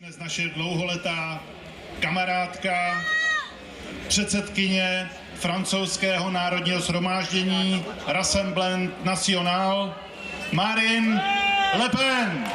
Dnes naše dlouholetá kamarádka, předsedkyně francouzského národního shromáždění Rassemblement National, Marine Le Pen.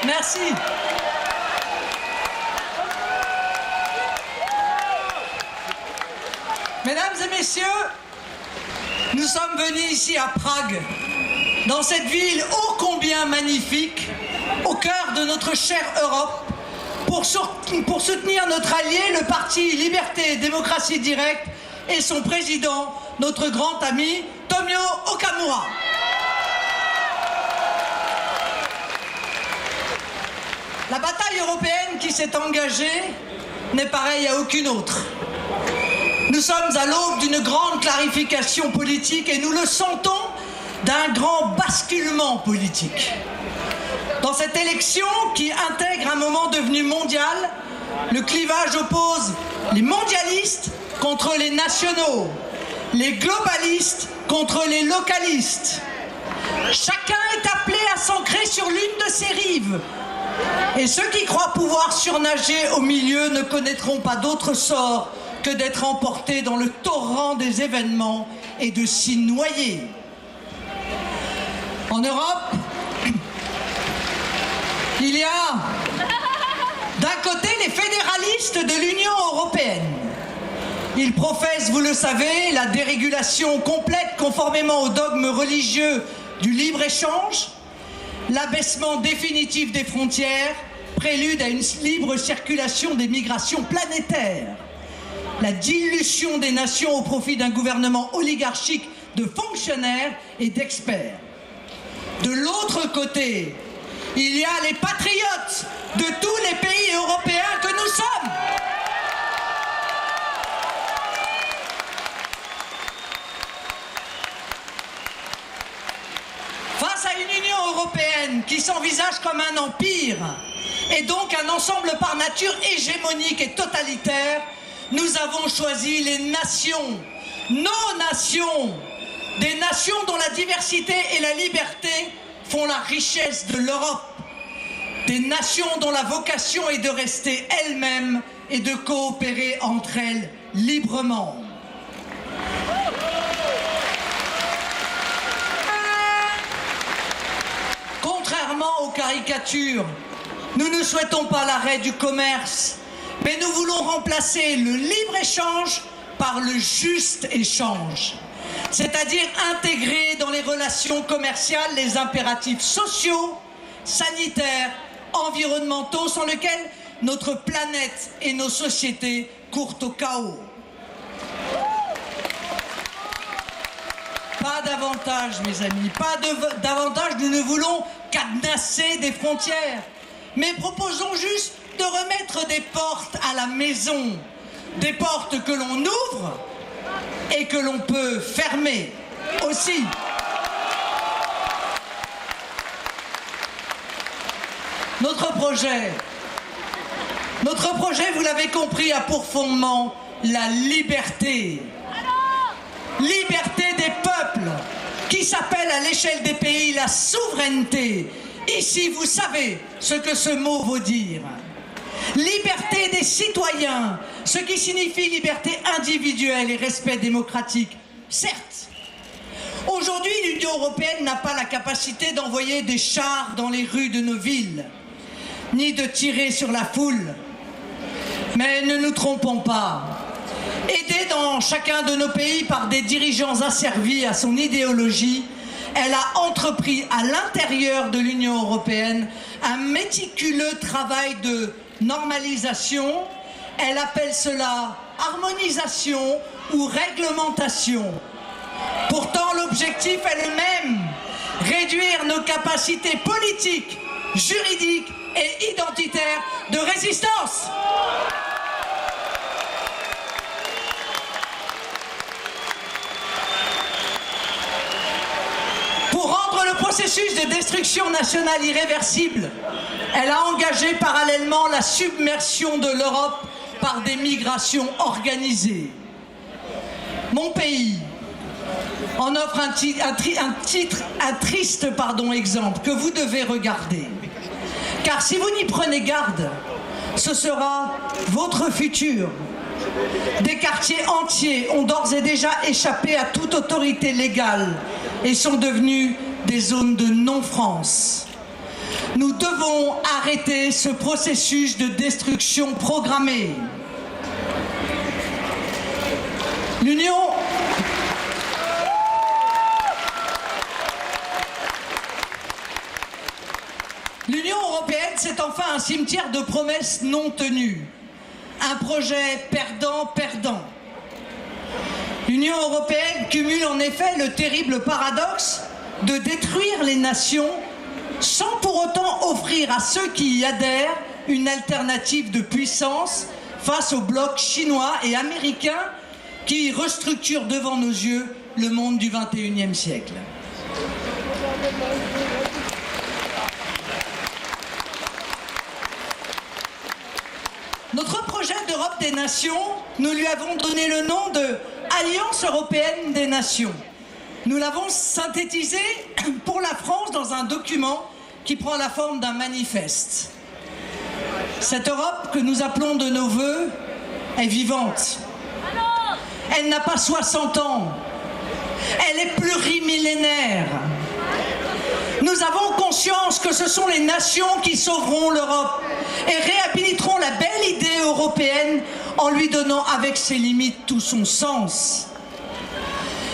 Merci. Mesdames et messieurs, nous sommes venus ici à Prague, dans cette ville ô combien magnifique, au cœur de notre chère Europe, pour soutenir notre allié, le parti Liberté et Démocratie Directe, et son président, notre grand ami, Tomio Okamura. La bataille européenne qui s'est engagée n'est pareille à aucune autre. Nous sommes à l'aube d'une grande clarification politique et nous le sentons d'un grand basculement politique. Dans cette élection qui intègre un moment devenu mondial, le clivage oppose les mondialistes contre les nationaux, les globalistes contre les localistes. Chacun est appelé à s'ancrer sur l'une de ces rives. Et ceux qui croient pouvoir surnager au milieu ne connaîtront pas d'autre sort que d'être emportés dans le torrent des événements et de s'y noyer. En Europe, il y a d'un côté les fédéralistes de l'Union européenne. Ils professent, vous le savez, la dérégulation complète conformément aux dogmes religieux du libre-échange, l'abaissement définitif des frontières, prélude à une libre circulation des migrations planétaires, la dilution des nations au profit d'un gouvernement oligarchique de fonctionnaires et d'experts. De l'autre côté, il y a les patriotes de tous les pays européens que nous sommes. Face à une Union européenne qui s'envisage comme un empire et donc un ensemble par nature hégémonique et totalitaire, nous avons choisi les nations, nos nations, des nations dont la diversité et la liberté font la richesse de l'Europe, des nations dont la vocation est de rester elles-mêmes et de coopérer entre elles librement. Contrairement aux caricatures, nous ne souhaitons pas l'arrêt du commerce, mais nous voulons remplacer le libre-échange par le juste échange, c'est-à-dire intégrer dans les relations commerciales les impératifs sociaux, sanitaires, environnementaux sans lesquels notre planète et nos sociétés courent au chaos. Pas davantage, mes amis, pas davantage, nous ne voulons cadenasser des frontières, mais proposons juste de remettre des portes à la maison, des portes que l'on ouvre et que l'on peut fermer aussi. Notre projet, vous l'avez compris, a pour fondement la liberté. Liberté des peuples, qui s'appelle à l'échelle des pays la souveraineté. Ici, vous savez ce que ce mot veut dire. Liberté des citoyens, ce qui signifie liberté individuelle et respect démocratique. Certes, aujourd'hui, l'Union européenne n'a pas la capacité d'envoyer des chars dans les rues de nos villes, ni de tirer sur la foule. Mais ne nous trompons pas. Aidée dans chacun de nos pays par des dirigeants asservis à son idéologie, elle a entrepris à l'intérieur de l'Union européenne un méticuleux travail de normalisation. Elle appelle cela harmonisation ou réglementation. Pourtant, l'objectif est le même: réduire nos capacités politiques, juridiques et identitaires de résistance. Pour rendre le processus de destruction nationale irréversible, elle a engagé parallèlement la submersion de l'Europe par des migrations organisées. Mon pays en offre un triste exemple que vous devez regarder. Car si vous n'y prenez garde, ce sera votre futur. Des quartiers entiers ont d'ores et déjà échappé à toute autorité légale et sont devenus des zones de non-France. Nous devons arrêter ce processus de destruction programmée. L'Union européenne, c'est enfin un cimetière de promesses non tenues. Un projet perdant-perdant. L'Union européenne cumule en effet le terrible paradoxe de détruire les nations sans pour autant offrir à ceux qui y adhèrent une alternative de puissance face au bloc chinois et américain qui restructure devant nos yeux le monde du XXIe siècle. Notre projet d'Europe des nations, nous lui avons donné le nom de Alliance européenne des nations. Nous l'avons synthétisé pour la France dans un document qui prend la forme d'un manifeste. Cette Europe que nous appelons de nos voeux est vivante. Elle n'a pas 60 ans. Elle est plurimillénaire. Nous avons conscience que ce sont les nations qui sauveront l'Europe et réhabiliteront la belle idée européenne en lui donnant avec ses limites tout son sens.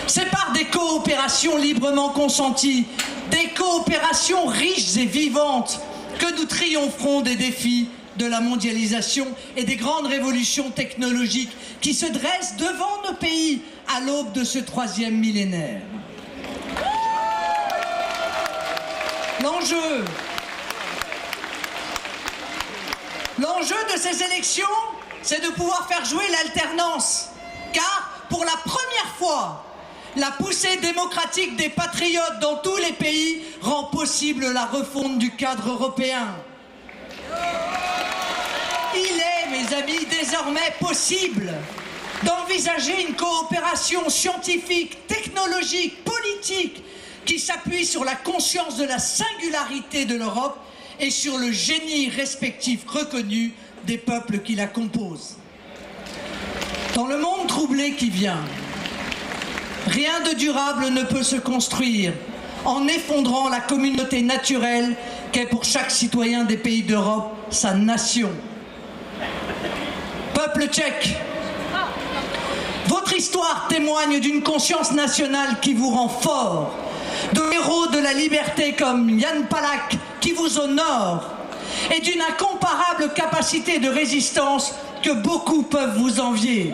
C'est par des coopérations librement consenties, des coopérations riches et vivantes que nous triompherons des défis de la mondialisation et des grandes révolutions technologiques qui se dressent devant nos pays à l'aube de ce 3e millénaire. L'enjeu de ces élections, c'est de pouvoir faire jouer l'alternance. Car, pour la première fois, la poussée démocratique des patriotes dans tous les pays rend possible la refonte du cadre européen. Il est, mes amis, désormais possible d'envisager une coopération scientifique, technologique, politique qui s'appuie sur la conscience de la singularité de l'Europe et sur le génie respectif reconnu des peuples qui la composent. Dans le monde troublé qui vient, rien de durable ne peut se construire en effondrant la communauté naturelle qu'est pour chaque citoyen des pays d'Europe sa nation. Peuple tchèque, votre histoire témoigne d'une conscience nationale qui vous rend fort, de héros de la liberté comme Jan Palach qui vous honore et d'une incomparable capacité de résistance que beaucoup peuvent vous envier.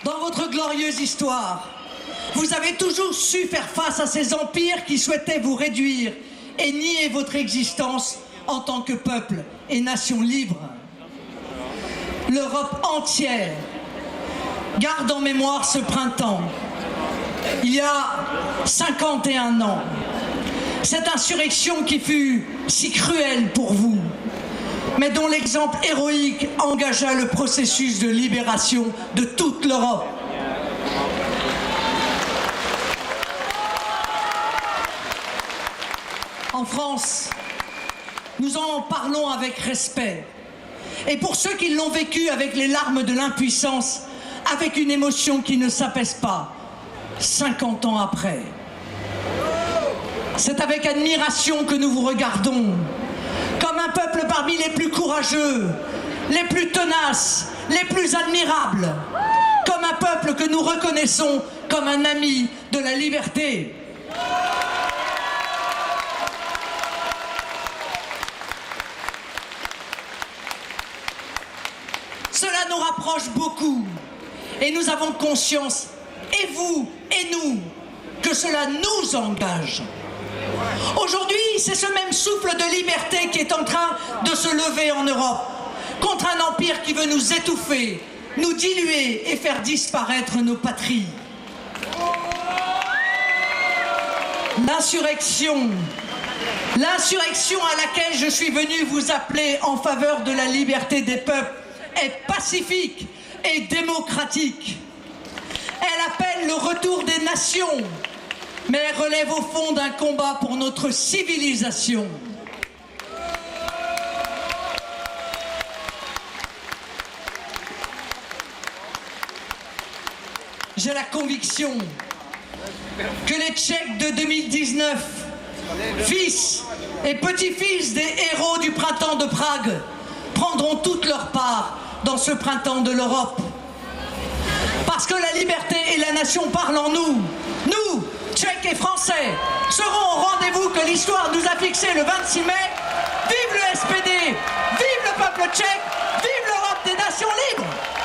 Dans votre glorieuse histoire, vous avez toujours su faire face à ces empires qui souhaitaient vous réduire et nier votre existence en tant que peuple et nation libre. L'Europe entière garde en mémoire ce printemps, il y a 51 ans, cette insurrection qui fut si cruelle pour vous, mais dont l'exemple héroïque engagea le processus de libération de toute l'Europe. En France, nous en parlons avec respect. Et pour ceux qui l'ont vécu avec les larmes de l'impuissance, avec une émotion qui ne s'apaise pas, 50 ans après. C'est avec admiration que nous vous regardons, comme un peuple parmi les plus courageux, les plus tenaces, les plus admirables, comme un peuple que nous reconnaissons comme un ami de la liberté. Cela nous rapproche beaucoup et nous avons conscience, et vous et nous, que cela nous engage. Aujourd'hui, c'est ce même souffle de liberté qui est en train de se lever en Europe. contre un empire qui veut nous étouffer, nous diluer et faire disparaître nos patries. L'insurrection à laquelle je suis venu vous appeler en faveur de la liberté des peuples est pacifique et démocratique. Elle appelle le retour des nations, mais elle relève au fond d'un combat pour notre civilisation. J'ai la conviction que les Tchèques de 2019, fils et petits-fils des héros du printemps de Prague, prendront toute leur part dans ce printemps de l'Europe. Parce que la liberté et la nation parlent en nous. Nous, Tchèques et Français, serons au rendez-vous que l'histoire nous a fixé le 26 mai. Vive le SPD, vive le peuple tchèque, vive l'Europe des nations libres!